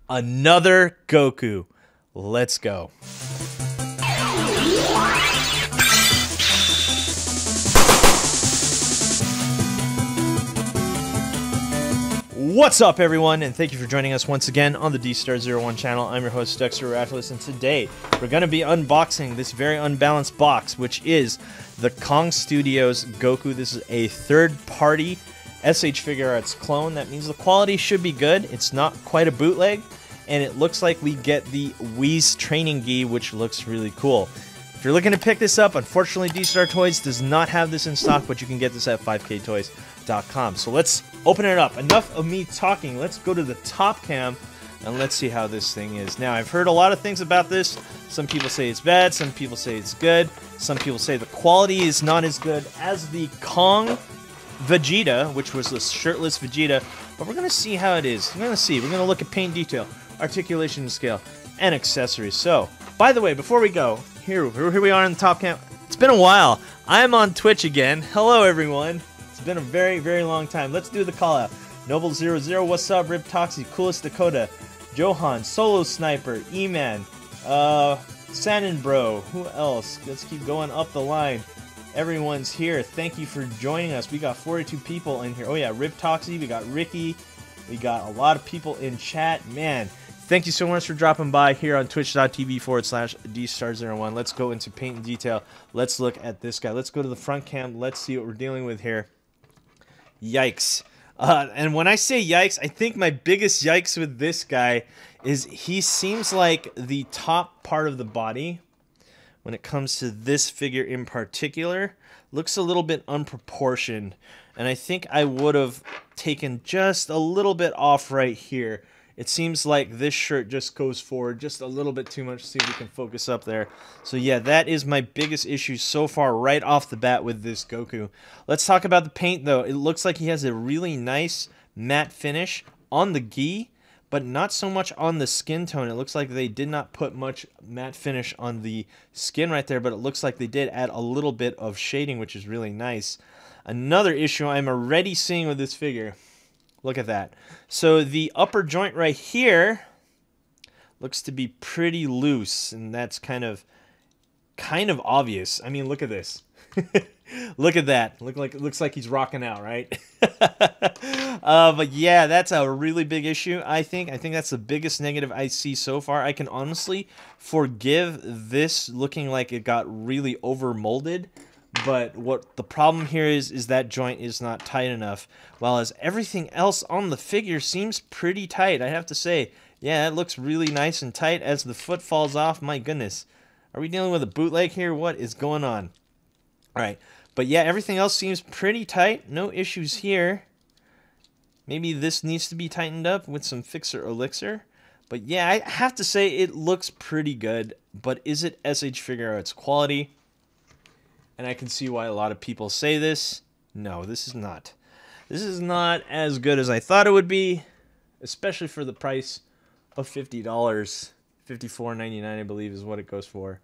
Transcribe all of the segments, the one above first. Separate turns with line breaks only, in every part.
Another Goku. Let's go. What's up, everyone, and thank you for joining us once again on the D-Star01 channel. I'm your host, Dexter Rathless, and today we're going to be unboxing this very unbalanced box, which is the Kong Studios Goku. This is a third-party SH Figuarts clone. That means the quality should be good. It's not quite a bootleg, and it looks like we get the Whis training gi, which looks really cool. If you're looking to pick this up, unfortunately, D-Star Toys does not have this in stock, but you can get this at 5ktoys.com. So let's open it up. Enough of me talking. Let's go to the top cam and let's see how this thing is. Now, I've heard a lot of things about this. Some people say it's bad. Some people say it's good. Some people say the quality is not as good as the Kong Vegeta, which was the shirtless Vegeta. But we're going to see how it is. We're going to see. We're going to look at paint detail, articulation scale, and accessories. So, by the way, before we go, here we are on the top cam. It's been a while. I'm on Twitch again. Hello, everyone. It's been a very, very long time. Let's do the call out. Noble00, what's up? Rip Toxie, Coolest Dakota, Johan, Solo Sniper, E-Man, Sanin Bro, who else? Let's keep going up the line. Everyone's here. Thank you for joining us. We got 42 people in here. Oh yeah, Rip Toxie, we got Ricky, we got a lot of people in chat. Man, thank you so much for dropping by here on twitch.tv/dstar01. Let's go into paint and detail. Let's look at this guy. Let's go to the front cam. Let's see what we're dealing with here. Yikes. And when I say yikes, I think my biggest yikes with this guy is he seems like the top part of the body, when it comes to this figure in particular, looks a little bit unproportioned. And I think I would have taken just a little bit off right here. It seems like this shirt just goes forward just a little bit too much. See if we can focus up there. So yeah, that is my biggest issue so far right off the bat with this Goku. Let's talk about the paint though. It looks like he has a really nice matte finish on the gi, but not so much on the skin tone. It looks like they did not put much matte finish on the skin right there, but it looks like they did add a little bit of shading, which is really nice. Another issue I'm already seeing with this figure. Look at that. So the upper joint right here looks to be pretty loose, and that's kind of obvious. I mean, look at this. Look at that. Looks like he's rocking out, right? But yeah, that's a really big issue, I think. I think that's the biggest negative I see so far. I can honestly forgive this looking like it got really over molded. But what the problem here is that joint is not tight enough, while as everything else on the figure seems pretty tight. I have to say, yeah, it looks really nice and tight as the foot falls off. My goodness. Are we dealing with a bootleg here? What is going on? All right. But yeah, everything else seems pretty tight. No issues here. Maybe this needs to be tightened up with some Fixer Elixir. But yeah, I have to say it looks pretty good. But is it SH Figuarts quality? And I can see why a lot of people say this. No, this is not. This is not as good as I thought it would be, especially for the price of $50. $54.99, I believe, is what it goes for.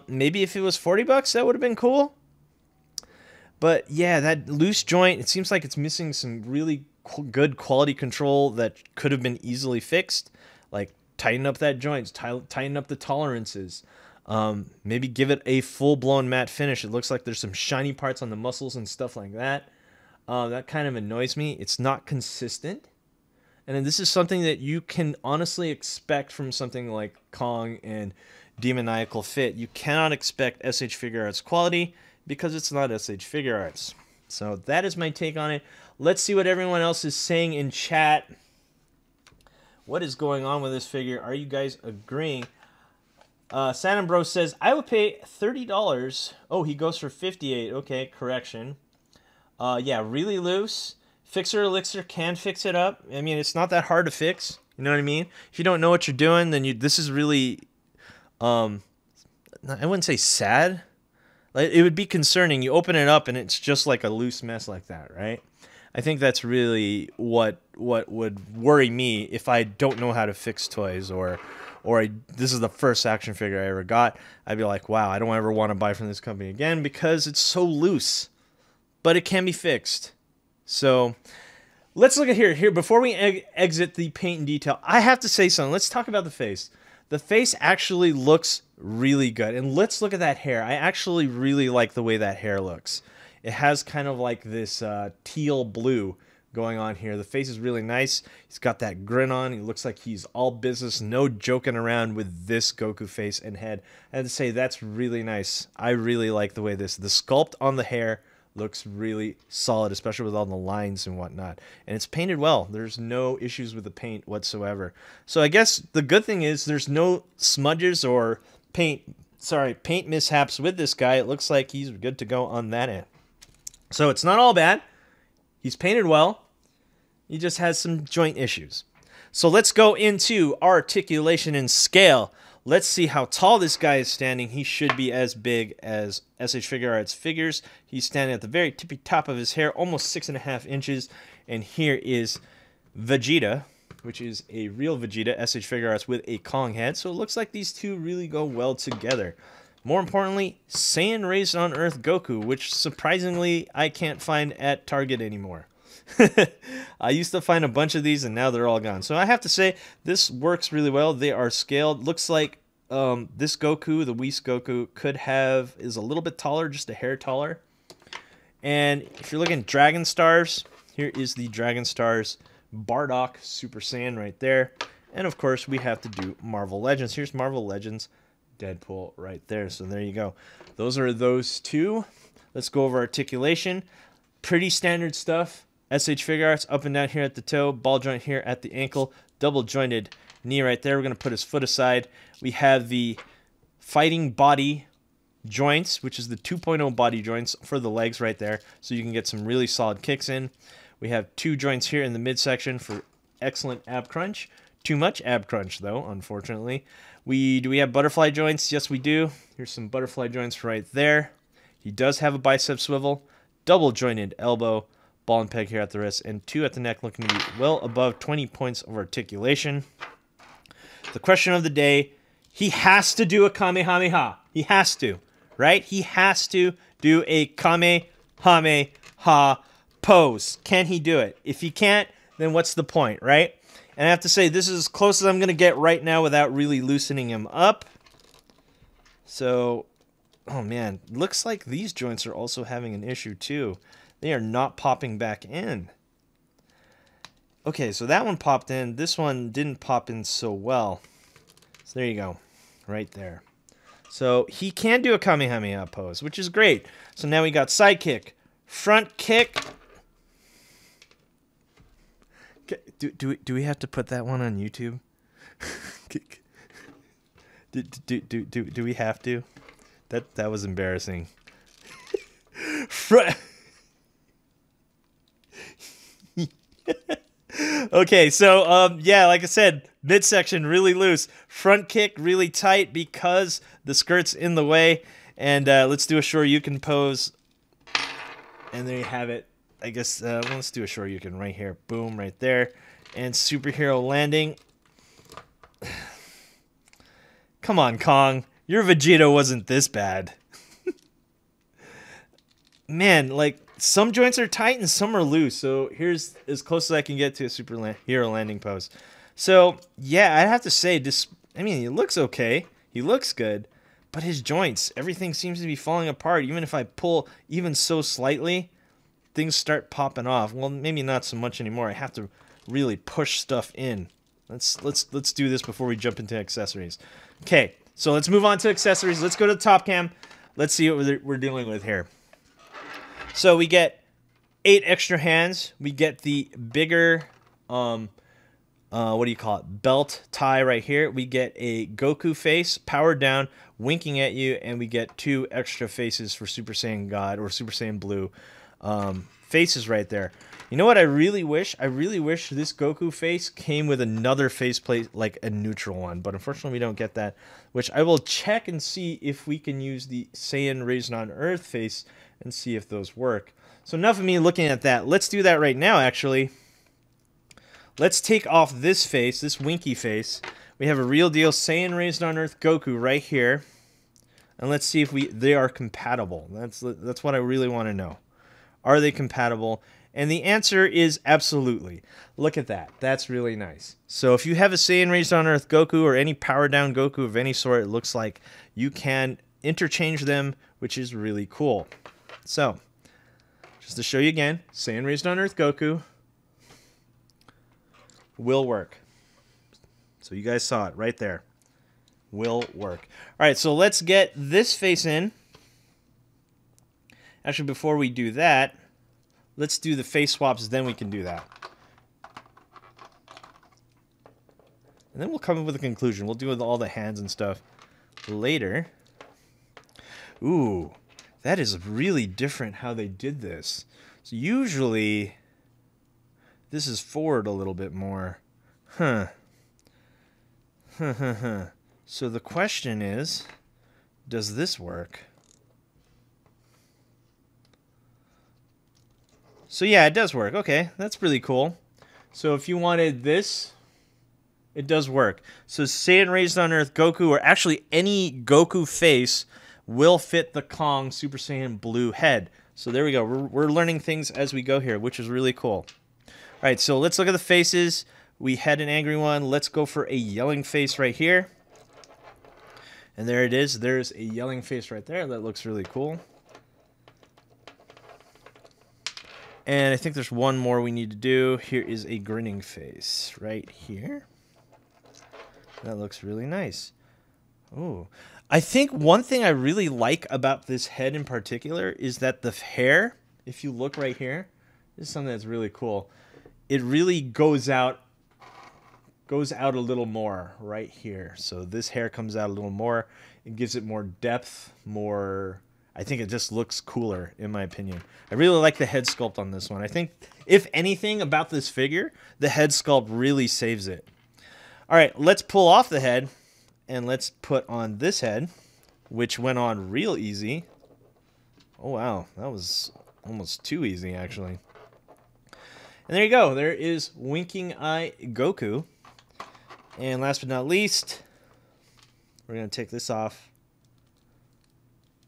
Maybe if it was 40 bucks, that would have been cool. But yeah, that loose joint, it seems like it's missing some really good quality control that could have been easily fixed. Like tighten up that joint, tighten up the tolerances. Maybe give it a full-blown matte finish. It looks like there's some shiny parts on the muscles and stuff like that. That kind of annoys me. It's not consistent. And then this is something that you can honestly expect from something like Kong and Demoniacal Fit. You cannot expect SH Figuarts quality because it's not SH Figuarts. So that is my take on it. Let's see what everyone else is saying in chat. What is going on with this figure? Are you guys agreeing? Sanin Bro says, I would pay $30. Oh, he goes for $58. Okay, correction. Yeah, really loose. Fixer Elixir can fix it up. I mean, it's not that hard to fix. You know what I mean? If you don't know what you're doing, then this is really, I wouldn't say sad. Like, it would be concerning. You open it up and it's just like a loose mess like that, right? I think that's really what would worry me if I don't know how to fix toys, or this is the first action figure I ever got. I'd be like, wow, I don't ever want to buy from this company again because it's so loose. But it can be fixed. So let's look at here. Before we exit the paint and detail, I have to say something. Let's talk about the face. The face actually looks really good. And let's look at that hair. I actually really like the way that hair looks. It has kind of like this teal blue going on here. The face is really nice. He's got that grin on. He looks like he's all business. No joking around with this Goku face and head. I have to say, that's really nice. I really like the way the sculpt on the hair looks really solid, especially with all the lines and whatnot. And it's painted well. There's no issues with the paint whatsoever. So I guess the good thing is there's no smudges or paint mishaps with this guy. It looks like he's good to go on that end. So it's not all bad. He's painted well. He just has some joint issues. So let's go into articulation and scale. Let's see how tall this guy is standing. He should be as big as SH Figuarts figures. He's standing at the very tippy top of his hair, almost 6.5 inches. And here is Vegeta, which is a real Vegeta, SH Figuarts with a Kong head. So it looks like these two really go well together. More importantly, Saiyan Raised on Earth Goku, which surprisingly I can't find at Target anymore. I used to find a bunch of these and now they're all gone. So I have to say this works really well. They are scaled. Looks like this Goku, the Whis Goku, is a little bit taller, just a hair taller. And if you're looking at Dragon Stars, here is the Dragon Stars Bardock Super Saiyan right there. And of course we have to do Marvel Legends. Here's Marvel Legends Deadpool right there. So there you go. Those are those two. Let's go over articulation. Pretty standard stuff. SH Figuarts up and down here at the toe, ball joint here at the ankle, double jointed knee right there. We're going to put his foot aside. We have the fighting body joints, which is the 2.0 body joints for the legs right there, so you can get some really solid kicks in. We have two joints here in the midsection for excellent ab crunch. Too much ab crunch though, unfortunately. Do we have butterfly joints? Yes, we do. Here's some butterfly joints right there. He does have a bicep swivel, double jointed elbow, ball and peg here at the wrist, and 2 at the neck, looking to be well above 20 points of articulation. The question of the day, he has to do a Kamehameha. He has to, right? He has to do a Kamehameha pose. Can he do it? If he can't, then what's the point, right? And I have to say, this is as close as I'm going to get right now without really loosening him up. So, oh man, looks like these joints are also having an issue too. They are not popping back in. Okay, so that one popped in. This one didn't pop in so well. So there you go, right there. So he can do a Kamehameha pose, which is great. So now we got side kick, front kick. Do we have to put that one on YouTube? do we have to? That was embarrassing. Okay, so yeah, like I said, midsection really loose, front kick really tight because the skirt's in the way. And let's do a Shoryuken pose. And there you have it. I guess let's do a Shoryuken right here. Boom, right there. And superhero landing. Come on, Kong. Your Vegeta wasn't this bad. Man, like, some joints are tight and some are loose. So here's as close as I can get to a superhero landing pose. So, yeah, I'd have to say, I mean, he looks okay. He looks good. But his joints, everything seems to be falling apart. Even if I pull even so slightly, things start popping off. Well, maybe not so much anymore. I have to really push stuff in. Let's do this before we jump into accessories. Okay, so let's move on to accessories. Let's go to the top cam. Let's see what we're dealing with here. So we get 8 extra hands. We get the bigger, what do you call it, belt tie right here. We get a Goku face, powered down, winking at you, and we get 2 extra faces for Super Saiyan God or Super Saiyan Blue faces right there. You know what I really wish? I really wish this Goku face came with another faceplate, like a neutral one. But unfortunately, we don't get that, which I will check and see if we can use the Saiyan Raised on Earth face and see if those work. So enough of me looking at that. Let's do that right now, actually. Let's take off this face, this winky face. We have a real deal Saiyan Raised on Earth Goku right here. And let's see if they are compatible. That's what I really want to know. Are they compatible? And the answer is absolutely. Look at that. That's really nice. So if you have a Saiyan Raised on Earth Goku or any powered down Goku of any sort, it looks like you can interchange them, which is really cool. So, just to show you again, Saiyan Raised on Earth Goku will work. So you guys saw it right there. Will work. All right, so let's get this face in. Actually, before we do that, let's do the face swaps, then we can do that. And then we'll come up with a conclusion. We'll do with all the hands and stuff later. Ooh, that is really different how they did this. So usually, this is forward a little bit more. Huh. So the question is, does this work? So yeah, it does work. Okay, that's really cool. So if you wanted this, it does work. So Saiyan Raised on Earth Goku, or actually any Goku face, will fit the Kong Super Saiyan Blue head. So there we go. We're learning things as we go here, which is really cool. All right, so let's look at the faces. We had an angry one. Let's go for a yelling face right here. And there it is. There's a yelling face right there. That looks really cool. And I think there's one more we need to do. Here is a grinning face right here. That looks really nice. Ooh. I think one thing I really like about this head in particular is that the hair, if you look right here, this is something that's really cool. It really goes out a little more right here. So this hair comes out a little more. It gives it more depth, more... I think it just looks cooler, in my opinion. I really like the head sculpt on this one. I think, if anything about this figure, the head sculpt really saves it. All right, let's pull off the head, and let's put on this head, which went on real easy. Oh, wow. That was almost too easy, actually. And there you go. There is Winking Eye Goku. And last but not least, we're going to take this off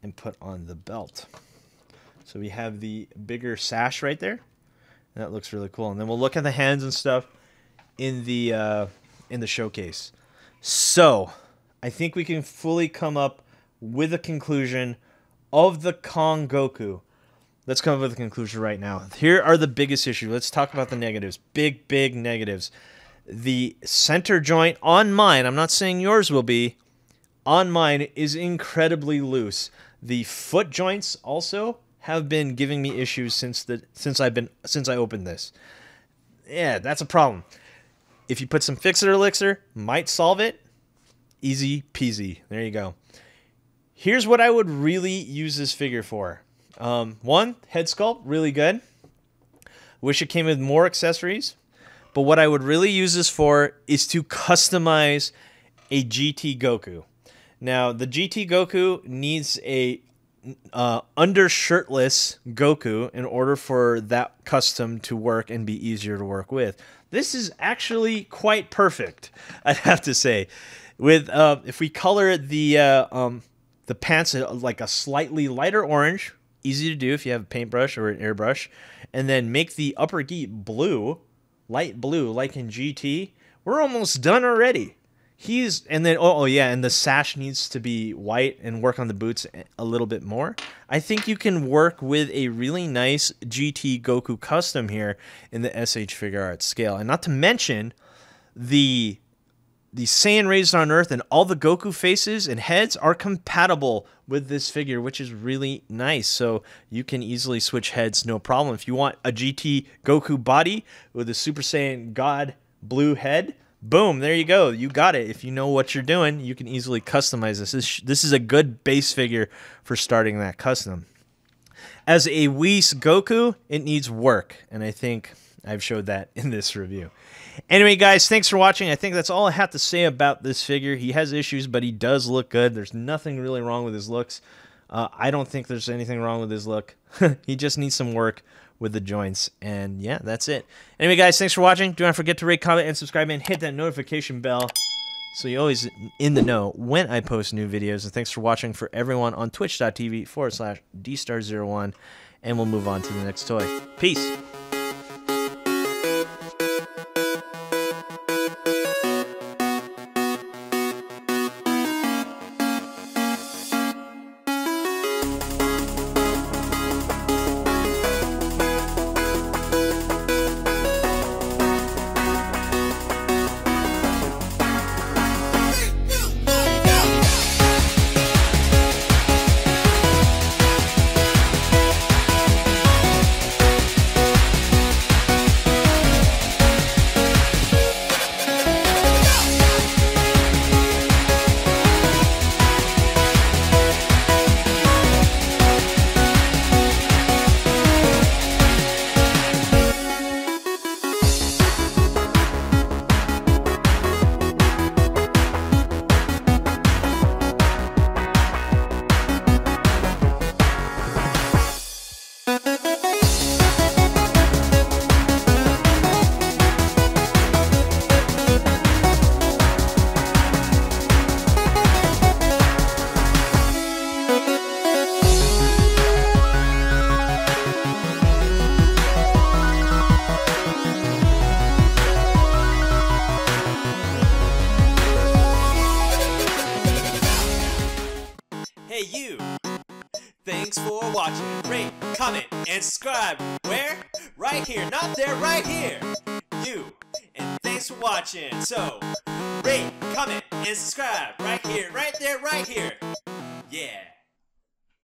and put on the belt. So we have the bigger sash right there. And that looks really cool. And then we'll look at the hands and stuff in the showcase. So I think we can fully come up with a conclusion of the Kong Goku. Let's come up with a conclusion right now. Here are the biggest issues. Let's talk about the negatives. Big negatives. The center joint on mine, I'm not saying yours will be, on mine is incredibly loose. The foot joints also have been giving me issues since I opened this. Yeah, that's a problem. If you put some Fix-It Elixir, might solve it. Easy peasy. There you go. Here's what I would really use this figure for. One, head sculpt, really good. Wish it came with more accessories. But what I would really use this for is to customize a GT Goku. Now, the GT Goku needs a undershirtless Goku in order for that custom to work and be easier to work with. This is actually quite perfect, I'd have to say. With if we color the pants like a slightly lighter orange, easy to do if you have a paintbrush or an airbrush, and then make the upper gi blue, light blue, like in GT, we're almost done already. And the sash needs to be white and work on the boots a little bit more. I think you can work with a really nice GT Goku custom here in the SH Figuarts scale. And not to mention the Saiyan Raised on Earth and all the Goku faces and heads are compatible with this figure, which is really nice. So you can easily switch heads, no problem. If you want a GT Goku body with a Super Saiyan God blue head, boom, there you go. You got it. If you know what you're doing, you can easily customize this. This is a good base figure for starting that custom. As a Whis Goku, it needs work, and I think I've showed that in this review. Anyway, guys, thanks for watching. I think that's all I have to say about this figure. He has issues, but he does look good. There's nothing really wrong with his looks. I don't think there's anything wrong with his look. He just needs some work with the joints, and yeah, that's it. Anyway, guys, thanks for watching. Do not forget to rate, comment, and subscribe, and hit that notification bell so you're always in the know when I post new videos. And thanks for watching for everyone on twitch.tv/dstar01, and we'll move on to the next toy. Peace.
Hey, you. Thanks for watching. Rate, comment, and subscribe. Where? Right here. Not there, right here. You. And thanks for watching. So, rate, comment, and subscribe. Right here, right there, right here. Yeah.